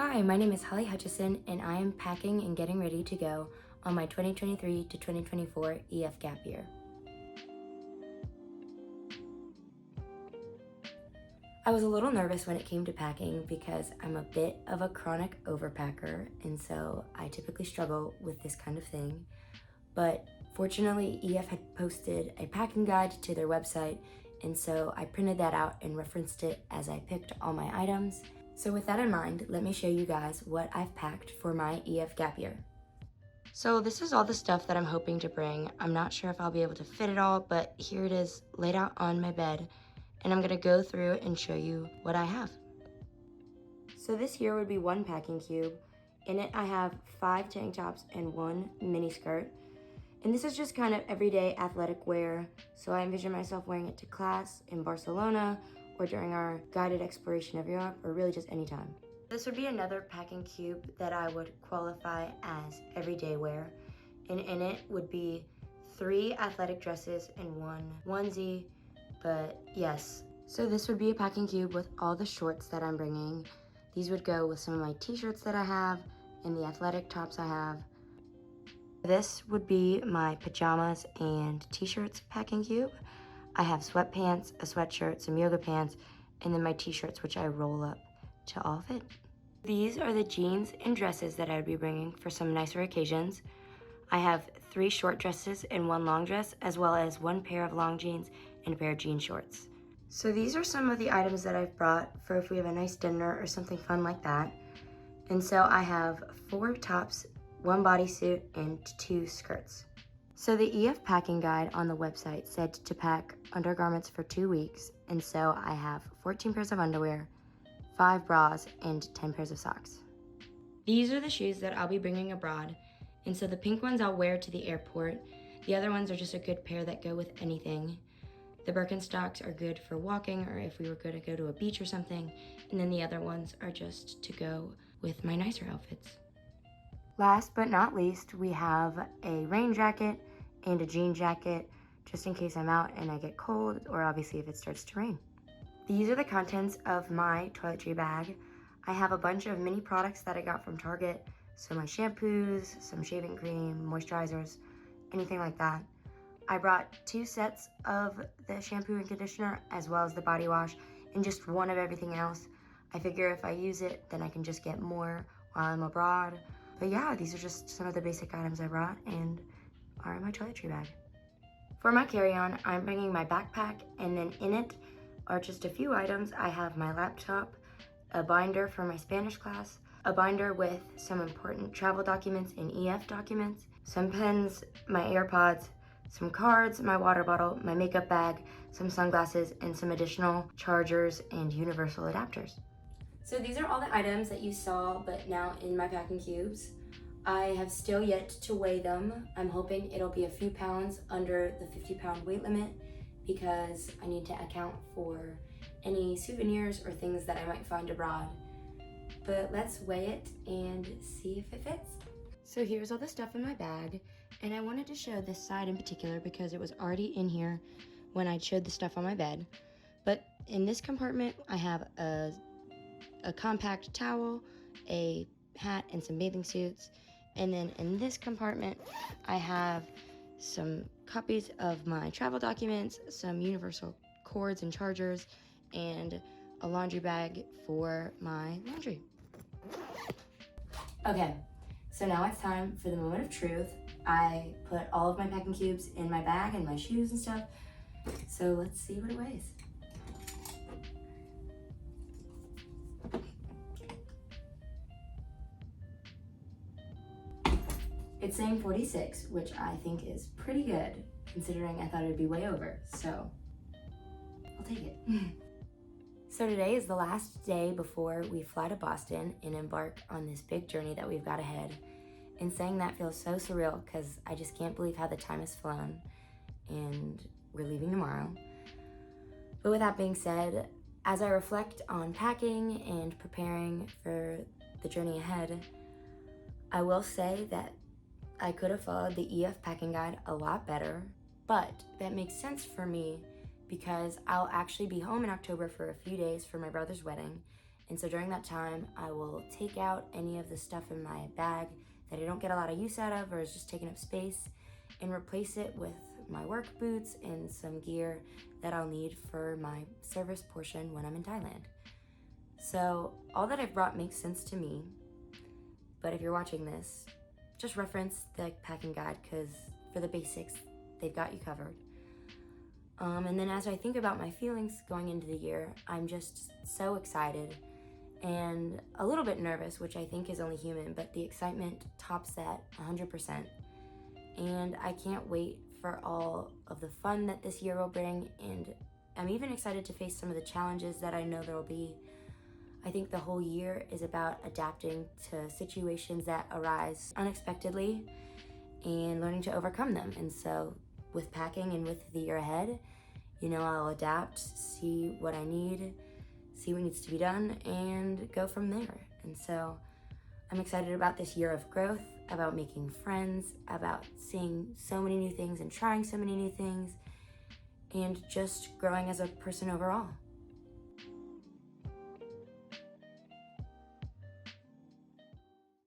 Hi, my name is Holly Hutchison, and I am packing and getting ready to go on my 2023 to 2024 EF Gap Year. I was a little nervous when it came to packing because I'm a bit of a chronic overpacker, and so I typically struggle with this kind of thing. But fortunately, EF had posted a packing guide to their website, and so I printed that out and referenced it as I picked all my items. So with that in mind, let me show you guys what I've packed for my EF Gap Year. So this is all the stuff that I'm hoping to bring. I'm not sure if I'll be able to fit it all, but here it is laid out on my bed, and I'm gonna go through and show you what I have. So this here would be one packing cube. In it I have 5 tank tops and 1 mini skirt. And this is just kind of everyday athletic wear, so I envision myself wearing it to class, in Barcelona, or during our guided exploration of Europe, or really just anytime. This would be another packing cube that I would qualify as everyday wear, and in it would be 3 athletic dresses and 1 onesie, but yes. So this would be a packing cube with all the shorts that I'm bringing. These would go with some of my t-shirts that I have and the athletic tops I have. This would be my pajamas and t-shirts packing cube. I have sweatpants, a sweatshirt, some yoga pants, and then my t-shirts, which I roll up to all fit. These are the jeans and dresses that I would be bringing for some nicer occasions. I have 3 short dresses and 1 long dress, as well as 1 pair of long jeans and a pair of jean shorts. So these are some of the items that I've brought for if we have a nice dinner or something fun like that. And so I have 4 tops, 1 bodysuit, and 2 skirts. So the EF packing guide on the website said to pack undergarments for 2 weeks, and so I have 14 pairs of underwear, 5 bras, and 10 pairs of socks. These are the shoes that I'll be bringing abroad, and so the pink ones I'll wear to the airport. The other ones are just a good pair that go with anything. The Birkenstocks are good for walking or if we were going to go to a beach or something, and then the other ones are just to go with my nicer outfits. Last but not least, we have a rain jacket and a jean jacket, just in case I'm out and I get cold, or obviously if it starts to rain. These are the contents of my toiletry bag. I have a bunch of mini products that I got from Target, so my shampoos, some shaving cream, moisturizers, anything like that. I brought 2 sets of the shampoo and conditioner, as well as the body wash, and just 1 of everything else. I figure if I use it, then I can just get more while I'm abroad. But yeah, these are just some of the basic items I brought and are in my toiletry bag. For my carry-on, I'm bringing my backpack, and then in it are just a few items. I have my laptop, a binder for my Spanish class, a binder with some important travel documents and EF documents, some pens, my AirPods, some cards, my water bottle, my makeup bag, some sunglasses, and some additional chargers and universal adapters. So these are all the items that you saw, but now in my packing cubes. I have still yet to weigh them. I'm hoping it'll be a few pounds under the 50-pound weight limit because I need to account for any souvenirs or things that I might find abroad. But let's weigh it and see if it fits. So here's all the stuff in my bag, and I wanted to show this side in particular because it was already in here when I showed the stuff on my bed. But in this compartment, I have a compact towel, a hat, and some bathing suits. And then in this compartment, I have some copies of my travel documents, some universal cords and chargers, and a laundry bag for my laundry. Okay, so now it's time for the moment of truth. I put all of my packing cubes in my bag and my shoes and stuff. So let's see what it weighs. It's saying 46, which I think is pretty good, considering I thought it would be way over, so I'll take it. So today is the last day before we fly to Boston and embark on this big journey that we've got ahead. And saying that feels so surreal because I just can't believe how the time has flown, and we're leaving tomorrow. But with that being said, as I reflect on packing and preparing for the journey ahead, I will say that I could have followed the EF packing guide a lot better, but that makes sense for me because I'll actually be home in October for a few days for my brother's wedding, And so during that time, I will take out any of the stuff in my bag that I don't get a lot of use out of or is just taking up space and replace it with my work boots and some gear that I'll need for my service portion when I'm in Thailand. So all that I've brought makes sense to me, but if you're watching this, just reference the packing guide because for the basics, they've got you covered. And then as I think about my feelings going into the year, I'm just so excited and a little bit nervous, which I think is only human, but the excitement tops that 100%. And I can't wait for all of the fun that this year will bring, and I'm even excited to face some of the challenges that I know there will be. I think the whole year is about adapting to situations that arise unexpectedly and learning to overcome them. And so with packing and with the year ahead, I'll adapt, see what I need, see what needs to be done, and go from there. And so I'm excited about this year of growth, about making friends, about seeing so many new things and trying so many new things, and just growing as a person overall.